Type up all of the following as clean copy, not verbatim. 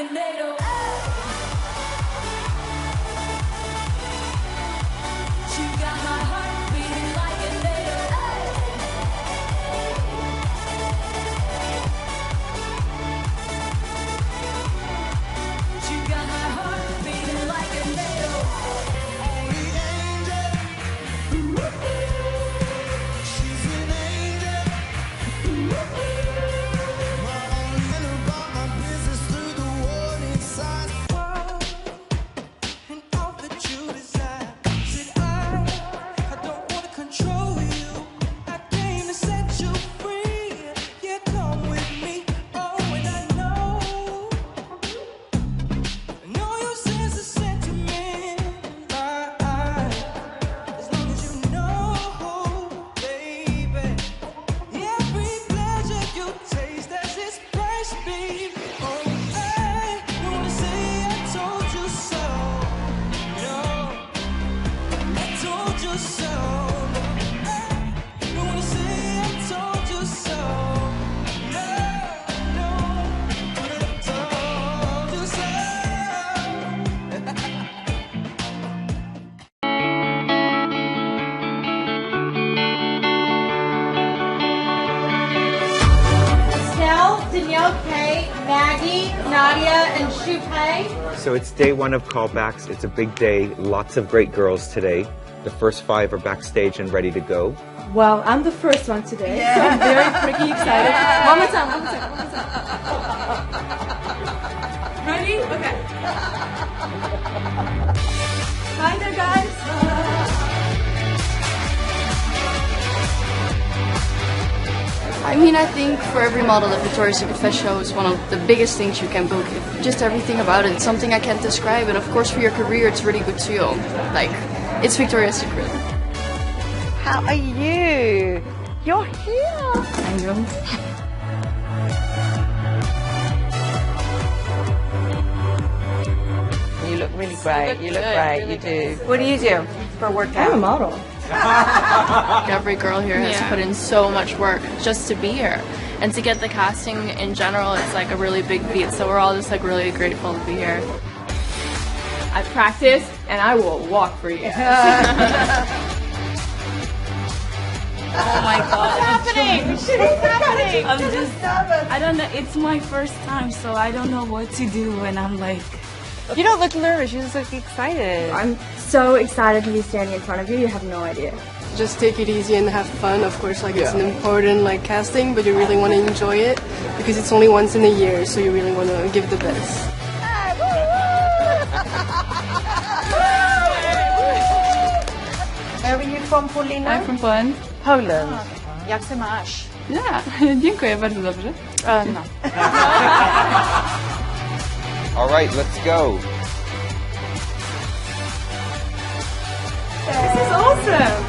tornado. She got my heart beating like a tornado. She got my heart beating like a tornado. Only angel. She's an angel. My only about my business through the warning signs. And all that you desire. Said I don't want to control you. I came to set you free. Yeah, come with me. Oh, and I know your sense of sentiment. As long as you know, baby, every pleasure you taste has its price, babe. Oh, I don't wanna say I told you so. No, I told you so. I don't wanna say I told you so. No, but I told you so. Danielle K, Maggie, Nadia, and Shupei. So it's day one of callbacks. It's a big day. Lots of great girls today. The first 5 are backstage and ready to go. Well, I'm the first one today, so I'm very freaking excited. Yeah. One more time. Ready? Okay. Hi there, guys. I mean, I think for every model that Victoria's Secret Fashion Show is one of the biggest things you can book. Just everything about it, something I can't describe. And of course, for your career, it's really good too. Like, it's Victoria's Secret. How are you? You're here. I know. You look really great. You look great. You do. What do you do for a workout? I'm a model. Every girl here has put in so much work just to be here. And to get the casting in general, it's like a really big feat. So we're all just like really grateful to be here. I practice and I will walk for you. Oh my god. What's happening? What's happening? I'm just, I don't know, it's my first time, so I don't know what to do when I'm like... You don't look nervous, you just look excited. I'm so excited to be standing in front of you, you have no idea. Just take it easy and have fun. Of course, like it's an important like casting, but you really want to enjoy it because it's only once in a year, so you really want to give the best. Where are you from, Paulina? I'm from Poland. Poland. Jak se máš? Yeah, dziękuję, bardzo dobrze. No. All right, let's go. This is awesome!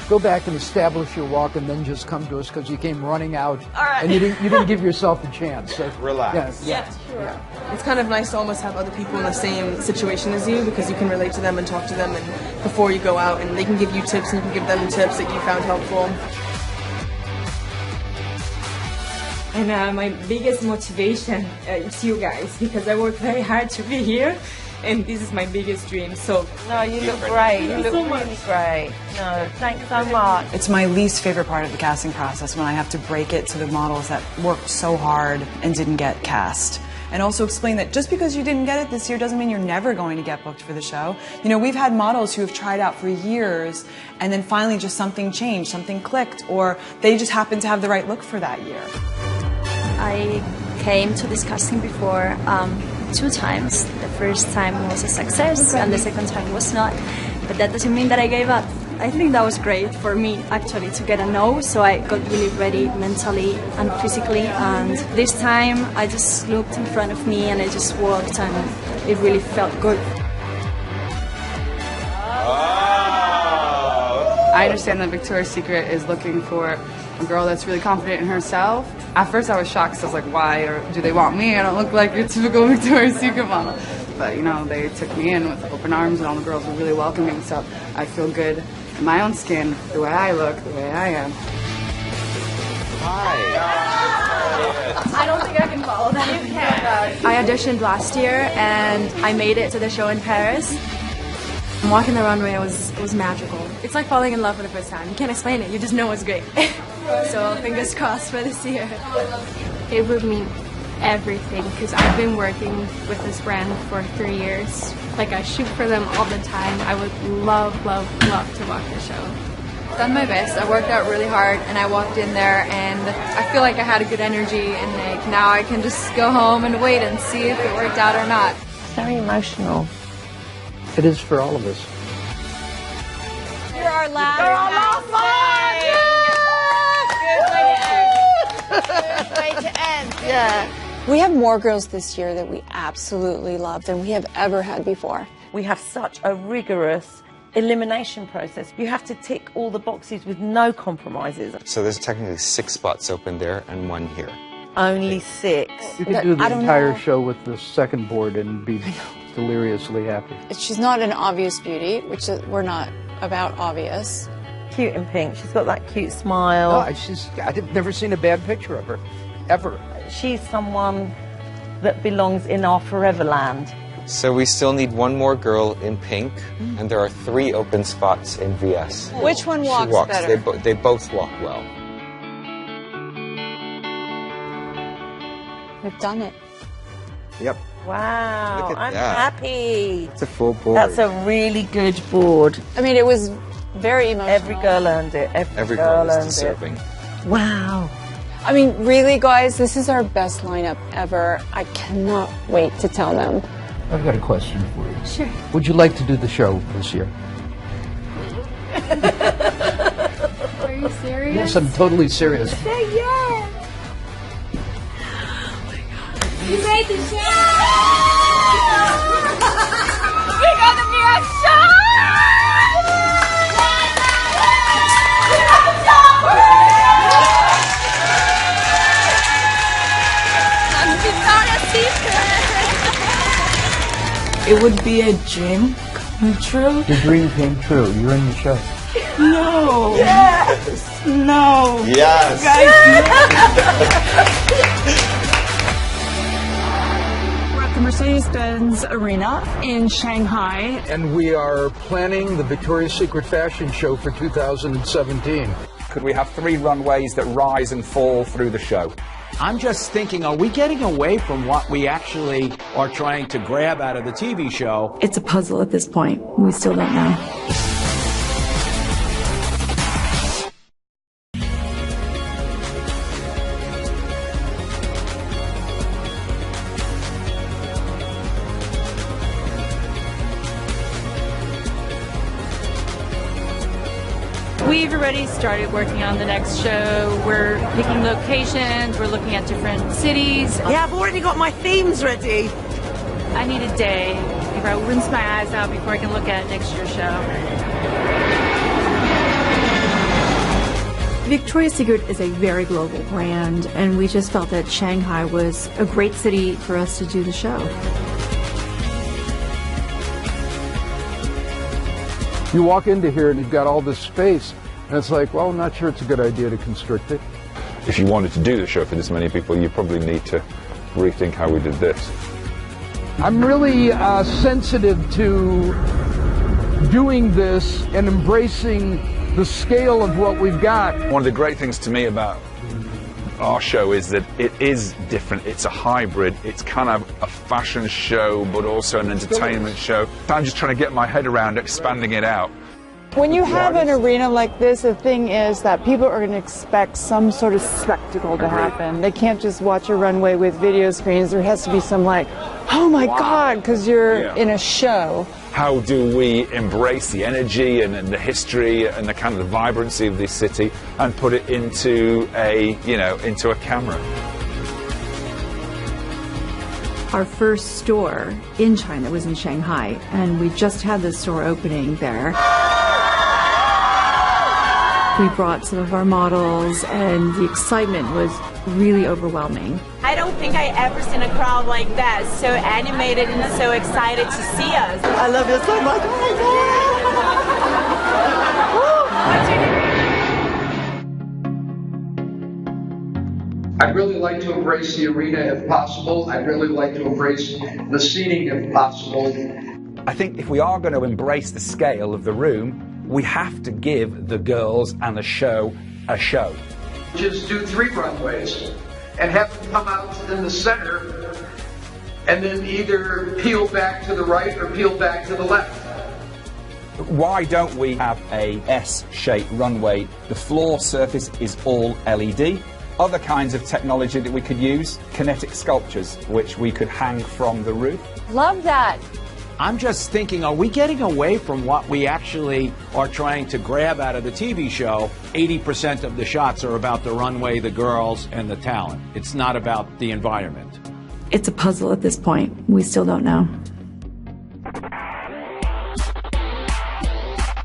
Go back and establish your walk, and then just come to us because you came running out, All right. and you didn't give yourself a chance. So, Relax. Yeah. Sure. It's kind of nice to almost have other people in the same situation as you because you can relate to them and talk to them and before you go out, and they can give you tips and you can give them tips that you found helpful. And my biggest motivation is you guys, because I work very hard to be here, and this is my biggest dream. So No, you look great. You look really great. No, thanks so much. It's my least favorite part of the casting process when I have to break it to the models that worked so hard and didn't get cast. And also explain that just because you didn't get it this year doesn't mean you're never going to get booked for the show. You know, we've had models who have tried out for years and then finally just something changed, something clicked, or they just happened to have the right look for that year. I came to this casting before 2 times. The first time was a success and the second time was not. But that doesn't mean that I gave up. I think that was great for me actually to get a no, so I got really ready mentally and physically, and this time I just looked in front of me and I just walked and it really felt good. I understand that Victoria's Secret is looking for a girl that's really confident in herself. At first I was shocked, so I was like, why, or do they want me? I don't look like your typical Victoria's Secret model. But, you know, they took me in with open arms and all the girls were really welcoming, so I feel good in my own skin, the way I look, the way I am. Hi. I don't think I can follow that. You can. I auditioned last year and I made it to the show in Paris. Walking the runway was magical. It's like falling in love for the first time. You can't explain it, you just know it's great. So fingers crossed for this year. It would mean everything because I've been working with this brand for 3 years. Like I shoot for them all the time. I would love, love, love to walk the show. Done my best. I worked out really hard and I walked in there and I feel like I had a good energy and like now I can just go home and wait and see if it worked out or not. It's very emotional. It is for all of us. You're our last Good way to end. Yeah. We have more girls this year that we absolutely love than we have ever had before. We have such a rigorous elimination process. You have to tick all the boxes with no compromises. So there's technically 6 spots open there and 1 here. Only 6. You could do the entire show with the second board and be deliriously happy. She's not an obvious beauty, which we're not about obvious. Cute in pink. She's got that cute smile. No, I've never seen a bad picture of her, ever. She's someone that belongs in our forever land. So we still need 1 more girl in pink, and there are 3 open spots in VS. Which one walks, she walks better? They both walk well. We've done it. Yep. Wow, Look at I'm that. happy. It's a full board. That's a really good board. I mean, it was very emotional. Every girl earned it. Every girl is earned deserving. it. Wow. I mean, really, guys, this is our best lineup ever. I cannot wait to tell them. I've got a question for you. Sure. Would you like to do the show this year? Are you serious? Yes, I'm totally serious. Say yes! You made the show! We're gonna be a show! It would be a dream come true. Your dream came true. You're in the show. No. Yes. No. Yes. We're at the Mercedes-Benz Arena in Shanghai. And we are planning the Victoria's Secret fashion show for 2017. Could we have 3 runways that rise and fall through the show? I'm just thinking, are we getting away from what we actually are trying to grab out of the TV show? It's a puzzle at this point. We still don't know. We've already started working on the next show. We're picking locations, we're looking at different cities. Yeah, I've already got my themes ready. I need a day if I rinse my eyes out before I can look at next year's show. Victoria's Secret is a very global brand, and we just felt that Shanghai was a great city for us to do the show. You walk into here and you've got all this space, and it's like, well, I'm not sure it's a good idea to constrict it. If you wanted to do the show for this many people, you probably need to rethink how we did this. I'm really sensitive to doing this and embracing the scale of what we've got. One of the great things to me about our show is that it is different. It's a hybrid. It's kind of a fashion show, but also an entertainment show. I'm just trying to get my head around expanding it out. When you have an arena like this, the thing is that people are going to expect some sort of spectacle to happen. They can't just watch a runway with video screens. There has to be some like, oh my God, because you're in a show. How do we embrace the energy and the history and the kind of the vibrancy of this city and put it into into a camera? Our first store in China was in Shanghai, and we just had the store opening there. We brought some of our models, and the excitement was really overwhelming. I don't think I ever seen a crowd like that, so animated and so excited to see us. I love you so much. I'd really really like to embrace the arena if possible. I'd really like to embrace the seating if possible. I think if we are going to embrace the scale of the room, we have to give the girls and the show a show. Just do 3 runways and have them come out in the center and then either peel back to the right or peel back to the left. Why don't we have a S-shaped runway? The floor surface is all LED. Other kinds of technology that we could use, kinetic sculptures, which we could hang from the roof. Love that. I'm just thinking, are we getting away from what we actually are trying to grab out of the TV show? 80% of the shots are about the runway, the girls, and the talent. It's not about the environment. It's a puzzle at this point. We still don't know.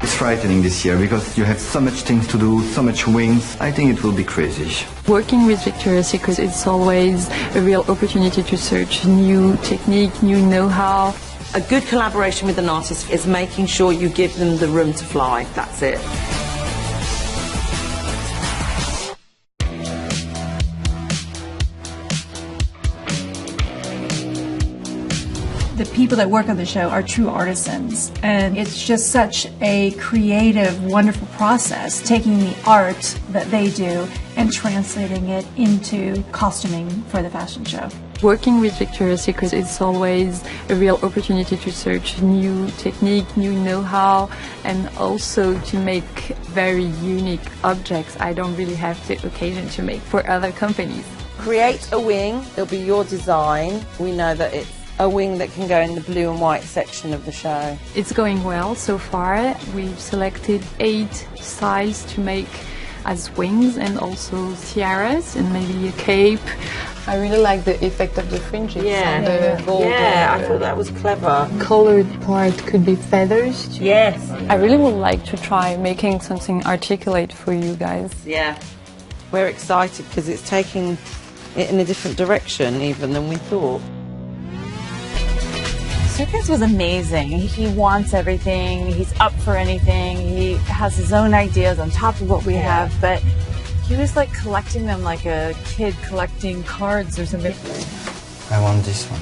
It's frightening this year because you have so much things to do, so much wings. I think it will be crazy. Working with Victoria's Secret is always a real opportunity to search new technique, new know-how. A good collaboration with an artist is making sure you give them the room to fly. That's it. The people that work on the show are true artisans, and it's just such a creative, wonderful process, taking the art that they do and translating it into costuming for the fashion show. Working with Victoria's Secret is always a real opportunity to search new technique, new know-how, and also to make very unique objects I don't really have the occasion to make for other companies. Create a wing, it'll be your design. We know that it's a wing that can go in the blue and white section of the show. It's going well so far. We've selected 8 styles to make as wings and also tiaras and maybe a cape. I really like the effect of the fringes. Yeah, the gold. Yeah, I thought that was clever. Colored part could be feathers too. Yes. I really would like to try making something articulate for you guys. Yeah. We're excited because it's taking it in a different direction even than we thought. Circus was amazing. He wants everything. He's up for anything. He has his own ideas on top of what we have, but he was like collecting them like a kid collecting cards or something. I want this one.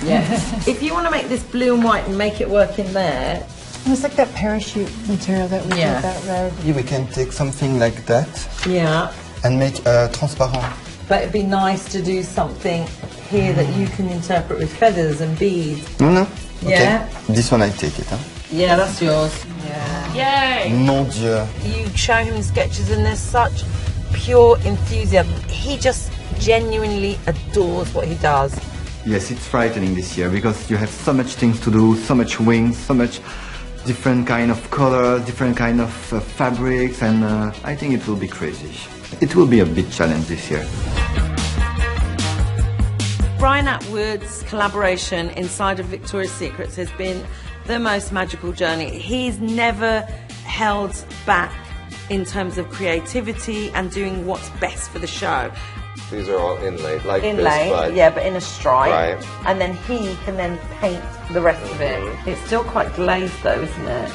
Yeah. If you want to make this blue and white and make it work in there. It was like that parachute material that we did, that red. Yeah, we can take something like that. Yeah. And make transparent. But it'd be nice to do something here that you can interpret with feathers and beads. No. Yeah. Okay. This one I take it, huh? Yeah, that's yours. Yeah. Yay! Mon Dieu. You show him sketches and there's such pure enthusiasm. He just genuinely adores what he does. Yes, it's frightening this year because you have so much things to do, so much wings, so much different kind of colors, different kind of fabrics, and I think it will be crazy. It will be a big challenge this year. Brian Atwood's collaboration inside of Victoria's Secret has been the most magical journey. He's never held back in terms of creativity and doing what's best for the show. These are all inlaid like Inlaid, this, but yeah, but in a stripe. Right. And then he can then paint the rest of it. It's still quite glazed though, isn't it?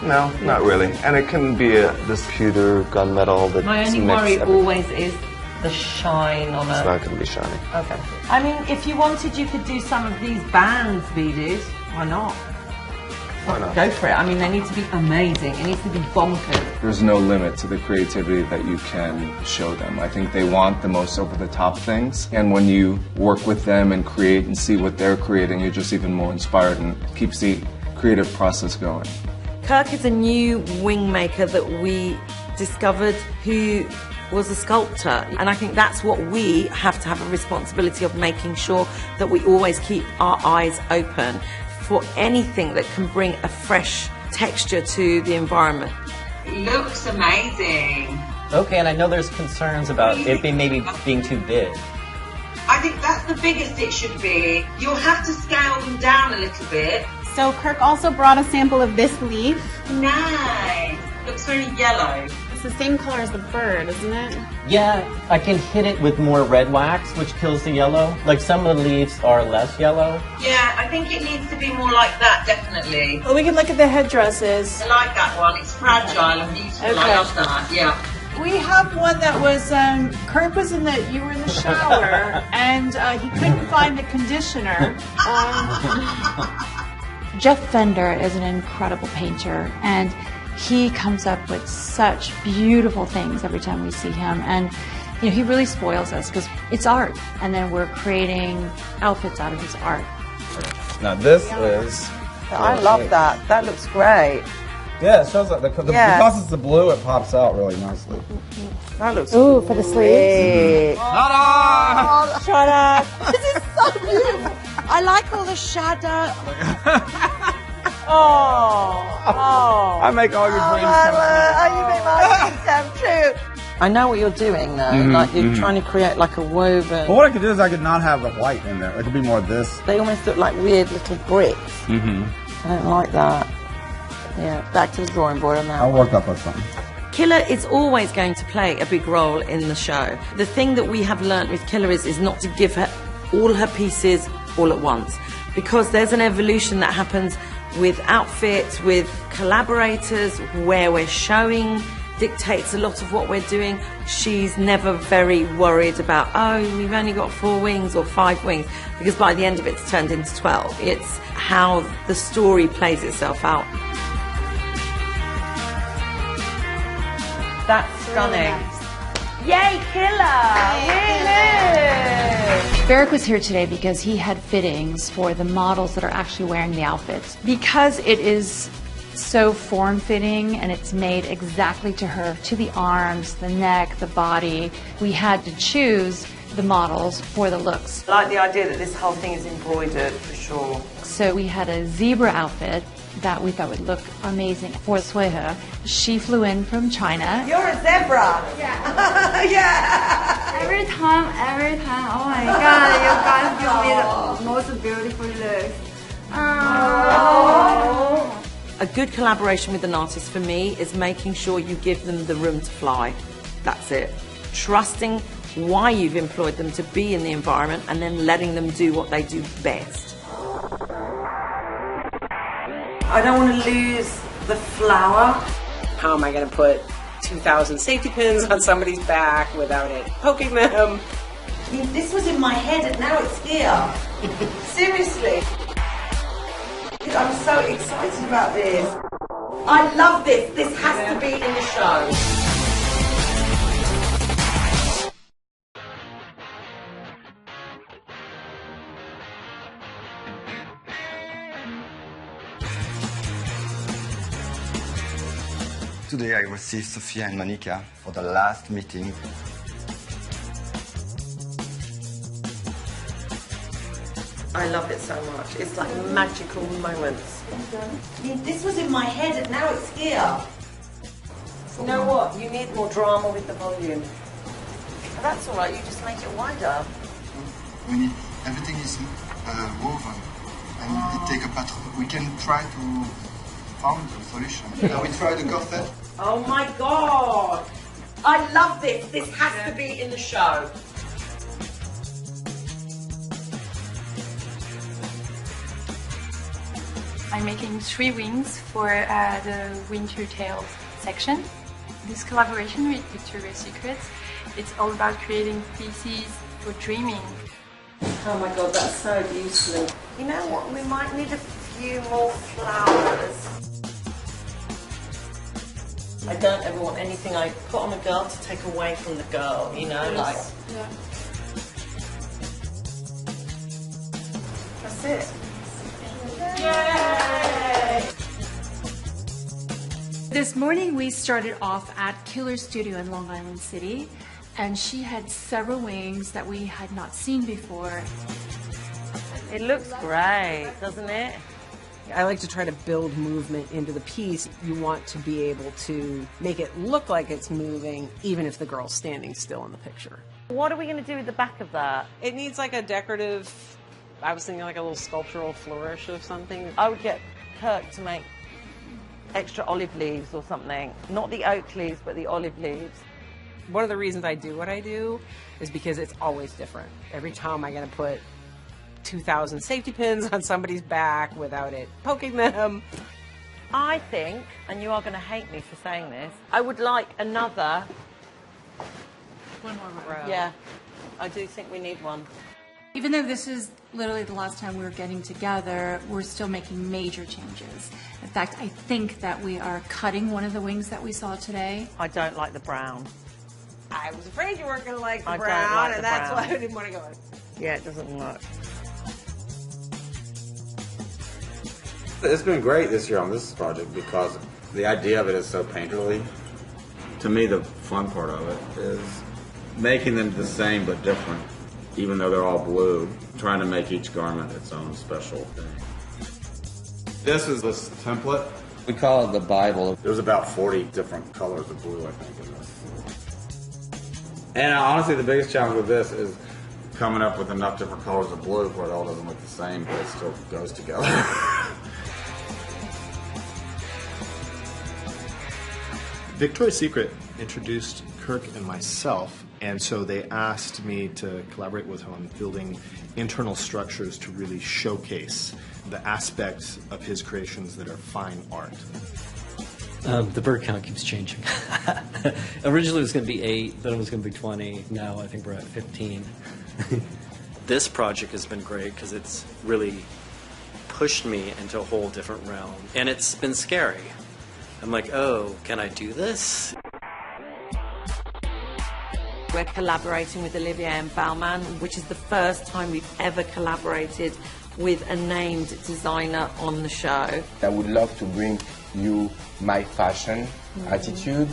no, not really. And it can be this pewter gunmetal that's My only worry always is the shine on It's it. not going to be shiny. Okay. I mean, if you wanted, you could do some of these bands beaded. Why not? Why not? Go for it. I mean, they need to be amazing. It needs to be bonkers. There's no limit to the creativity that you can show them. I think they want the most over-the-top things, and when you work with them and create and see what they're creating, you're just even more inspired and keeps the creative process going. Kirk is a new wing maker that we discovered who was a sculptor, and I think that's what we have to have a responsibility of, making sure that we always keep our eyes open for anything that can bring a fresh texture to the environment. Looks amazing. Okay, and I know there's concerns about it maybe being too big. I think that's the biggest it should be. You'll have to scale them down a little bit. So Kirk also brought a sample of this leaf. Nice. Looks very yellow. It's the same color as the bird, isn't it? Yeah, I can hit it with more red wax, which kills the yellow. Like some of the leaves are less yellow. Yeah, I think it needs to be more like that, definitely. Well, we can look at the headdresses. I like that one. It's fragile and beautiful. Okay. I love that. Yeah. We have one that was, Kirk was you were in the shower, and he couldn't find the conditioner. Jeff Fender is an incredible painter, and he comes up with such beautiful things every time we see him. And you know, he really spoils us because it's art, and then we're creating outfits out of his art. Now this is... I love that. That looks great. Yeah, it shows like because it's the blue, it pops out really nicely. That looks Ooh, for the sleeves. Ta-da! Shut up. This is so beautiful. I like all the shadow. I make all your dreams come true. You make my dreams come true. I know what you're doing though. Like you're trying to create like a woven. But what I could do is I could not have the white in there. It could be more of this. They almost look like weird little bricks. I don't like that. Yeah, back to the drawing board on that. I'll work up on something. Killer is always going to play a big role in the show. The thing that we have learnt with Killer is not to give her all her pieces all at once, because there's an evolution that happens with outfits, with collaborators, where we're showing dictates a lot of what we're doing. She's never very worried about, oh, we've only got 4 wings or 5 wings, because by the end of it, it's turned into 12. It's how the story plays itself out. That's stunning. Yay, Killer! Woo-hoo! Barrick was here today because he had fittings for the models that are actually wearing the outfits. Because it is so form-fitting and it's made exactly to her, to the arms, the neck, the body, we had to choose the models for the looks. I like the idea that this whole thing is embroidered, for sure. So we had a zebra outfit that we thought would look amazing for Suehe. She flew in from China. You're a zebra! Yeah. Yeah! Every time, oh my god, you guys give me the most beautiful looks. Oh. A good collaboration with an artist for me is making sure you give them the room to fly. That's it. Trusting why you've employed them to be in the environment and then letting them do what they do best. I don't want to lose the flower. How am I going to put 2,000 safety pins on somebody's back without it poking them? This was in my head and now it's here. Seriously. I'm so excited about this. I love this. This has to be in the show. Today I received Sophia and Monica for the last meeting. I love it so much. It's like magical moments. This was in my head and now it's here. You know what? You need more drama with the volume. But that's all right. You just make it wider. Everything is woven and it takes a pattern. We can try to find a solution. Now we try the corset. Oh my God! I love this. This has to be in the show. I'm making 3 wings for the winter tails section. This collaboration with Victoria's Secret, it's all about creating pieces for dreaming. Oh my God, that's so beautiful. You know what? We might need a few more flowers. I don't ever want anything I put on a girl to take away from the girl, you know, like. Yeah. That's it. Yay! This morning we started off at Killer Studio in Long Island City, and she had several wings that we had not seen before. It looks great, doesn't it? I like to try to build movement into the piece. You want to be able to make it look like it's moving, even if the girl's standing still in the picture. What are we going to do with the back of that? It needs like a decorative, I was thinking like a little sculptural flourish of something. I would get Kirk to make extra olive leaves or something. Not the oak leaves, but the olive leaves. One of the reasons I do what I do is because it's always different. Every time I'm going to put 2,000 safety pins on somebody's back without it poking them. I think, and you are going to hate me for saying this, I would like another one more row. Yeah, I do think we need one. Even though this is literally the last time we were getting together, we're still making major changes. In fact, I think that we are cutting one of the wings that we saw today. I don't like the brown. I was afraid you weren't going to like the I don't brown, like the and that's brown. why I didn't want to go. Yeah, it doesn't work. It's been great this year on this project because the idea of it is so painterly. To me, the fun part of it is making them the same but different, even though they're all blue, trying to make each garment its own special thing. This is this template. We call it the Bible. There's about 40 different colors of blue, I think, in this. And honestly, the biggest challenge with this is coming up with enough different colors of blue where it all doesn't look the same, but it still goes together. Victoria's Secret introduced Kirk and myself, and so they asked me to collaborate with him on building internal structures to really showcase the aspects of his creations that are fine art. The bird count keeps changing. Originally it was going to be 8, then it was going to be 20. Now I think we're at 15. This project has been great because it's really pushed me into a whole different realm. And it's been scary. I'm like, oh, can I do this? We're collaborating with Olivier and Baumann, which is the first time we've ever collaborated with a named designer on the show. I would love to bring you my fashion attitude.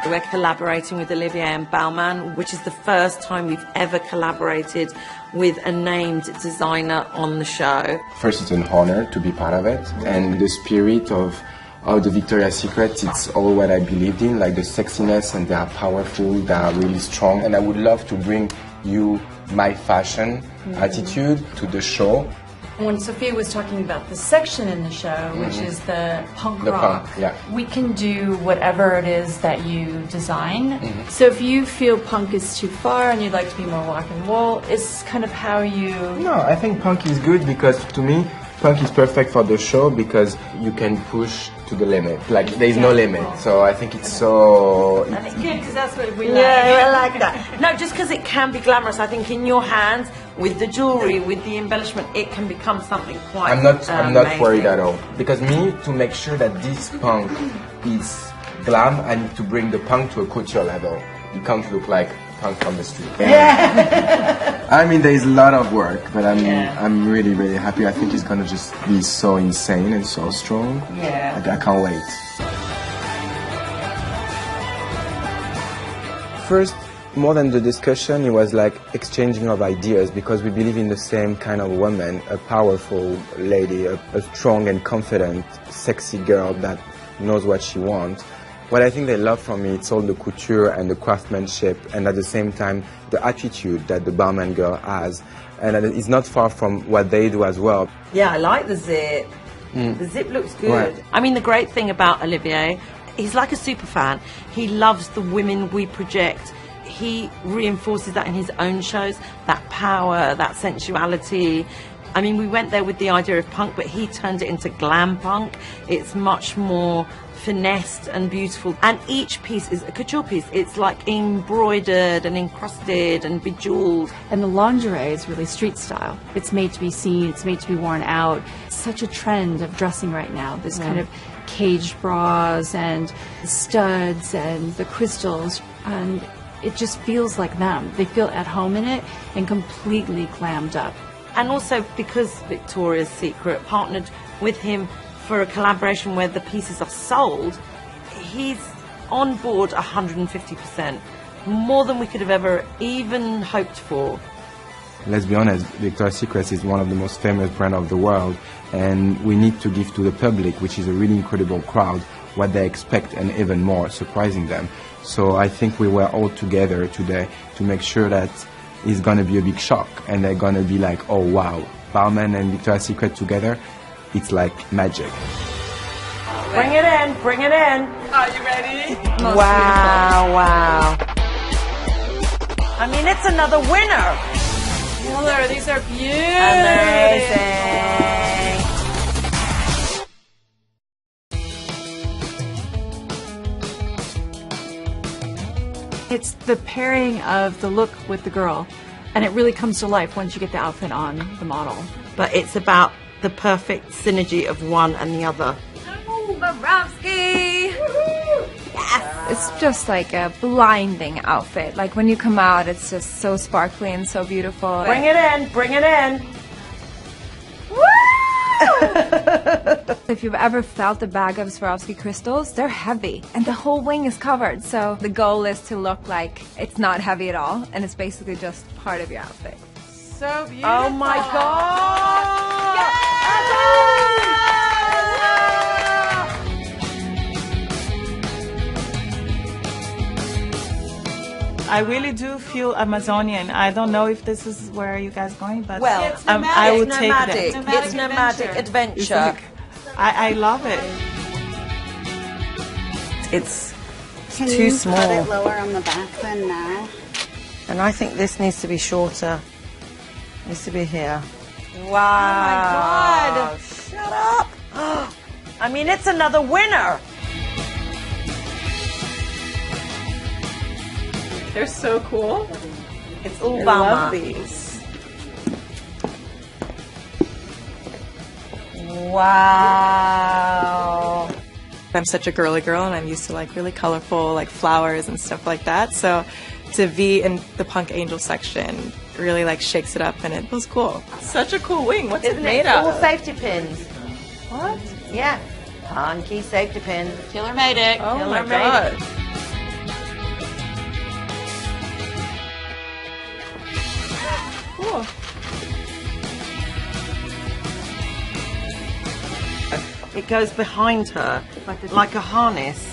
We're collaborating with Olivier and Baumann, which is the first time we've ever collaborated with a named designer on the show. First, it's an honor to be part of it, and the spirit of the Victoria's Secret, it's all what I believed in, like the sexiness, and they are powerful, they are really strong, and I would love to bring you my fashion attitude to the show. When Sophia was talking about the section in the show, which is the punk The rock, punk, yeah. we can do whatever it is that you design. So if you feel punk is too far and you'd like to be more rock and roll, it's kind of how you... No, I think punk is good because to me, punk is perfect for the show because you can push to the limit. Like, there is no limit. So I think it's so... And it's good because that's what we like. Yeah, I like that. No, just because it can be glamorous. I think in your hands, with the jewelry, with the embellishment, it can become something quite I'm not amazing. worried at all. Because me, to make sure that this punk is glam, I need to bring the punk to a couture level. It can't look like punk from the street. I mean, there is a lot of work, but I'm really, really happy. I think it's gonna just be so insane and so strong. Yeah. I can't wait. First, more than the discussion, it was like exchanging of ideas because we believe in the same kind of woman, a powerful lady, a strong and confident, sexy girl that knows what she wants. What I think they love from me, it's all the couture and the craftsmanship, and at the same time, the attitude that the Baumann girl has. And it's not far from what they do as well. Yeah, I like the zip. The zip looks good. Right. I mean, the great thing about Olivier, he's like a super fan. He loves the women we project. He reinforces that in his own shows, that power, that sensuality. I mean, we went there with the idea of punk, but he turned it into glam punk. It's much more finessed and beautiful. And each piece is a couture piece. It's like embroidered and encrusted and bejeweled. And the lingerie is really street style. It's made to be seen, it's made to be worn out. It's such a trend of dressing right now, this kind of caged bras and the studs and the crystals, and it just feels like them. They feel at home in it and completely glammed up. And also because Victoria's Secret partnered with him for a collaboration where the pieces are sold, he's on board 150%, more than we could have ever even hoped for. Let's be honest, Victoria's Secret is one of the most famous brands of the world, and we need to give to the public, which is a really incredible crowd, what they expect and even more, surprising them. So I think we were all together today to make sure that it's going to be a big shock, and they're going to be like, oh wow, Baumann and Victoria's Secret together, it's like magic. Bring it in, bring it in. Are you ready? Wow, wow. I mean, it's another winner. killer. These are beautiful. Amazing. It's the pairing of the look with the girl, and it really comes to life once you get the outfit on the model. But it's about the perfect synergy of one and the other. Oh, Bobrovsky! Yes! It's just like a blinding outfit. Like when you come out, it's just so sparkly and so beautiful. Bring it in, bring it in. If you've ever felt a bag of Swarovski crystals, they're heavy and the whole wing is covered. So the goal is to look like it's not heavy at all and it's basically just part of your outfit. So beautiful. Oh my God! I really do feel Amazonian. I don't know if this is where you guys going, but well, I would take nomadic. that. It's nomadic adventure. I love it. It's Can too you small. cut it lower on the back then now? And I think this needs to be shorter. Needs to be here. Wow. Oh my God. Shut up. I mean, it's another winner. They're so cool. It's all I Bama. love these. Wow. I'm such a girly girl and I'm used to like really colorful like flowers and stuff like that. So to be in the punk angel section really like shakes it up and it was cool. Such a cool wing. What's Isn't it made it? of? All safety pins. What? Yeah. Punky safety pins. Killer made it. Oh Killer my made God. it. Cool. It goes behind her like a harness.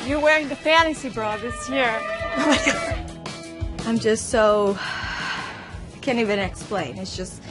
You're wearing the fantasy bra this year. I'm just so... I can't even explain. It's just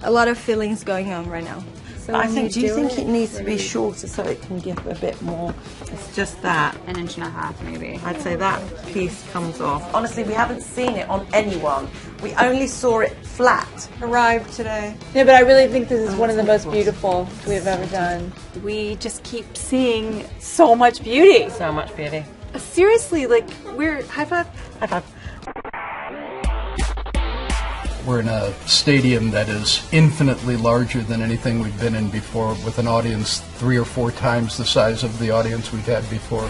a lot of feelings going on right now. So I when think, do you think it needs to be really- shorter so it can give a bit more? It's just that. 1.5 inches maybe. I'd say that piece comes off. Honestly, we haven't seen it on anyone. We only saw it flat. Arrived today. Yeah, but I really think this is one of the most beautiful we've ever done. We just keep seeing so much beauty. So much beauty. Seriously, like we're high five. High five. We're in a stadium that is infinitely larger than anything we've been in before, with an audience 3 or 4 times the size of the audience we've had before.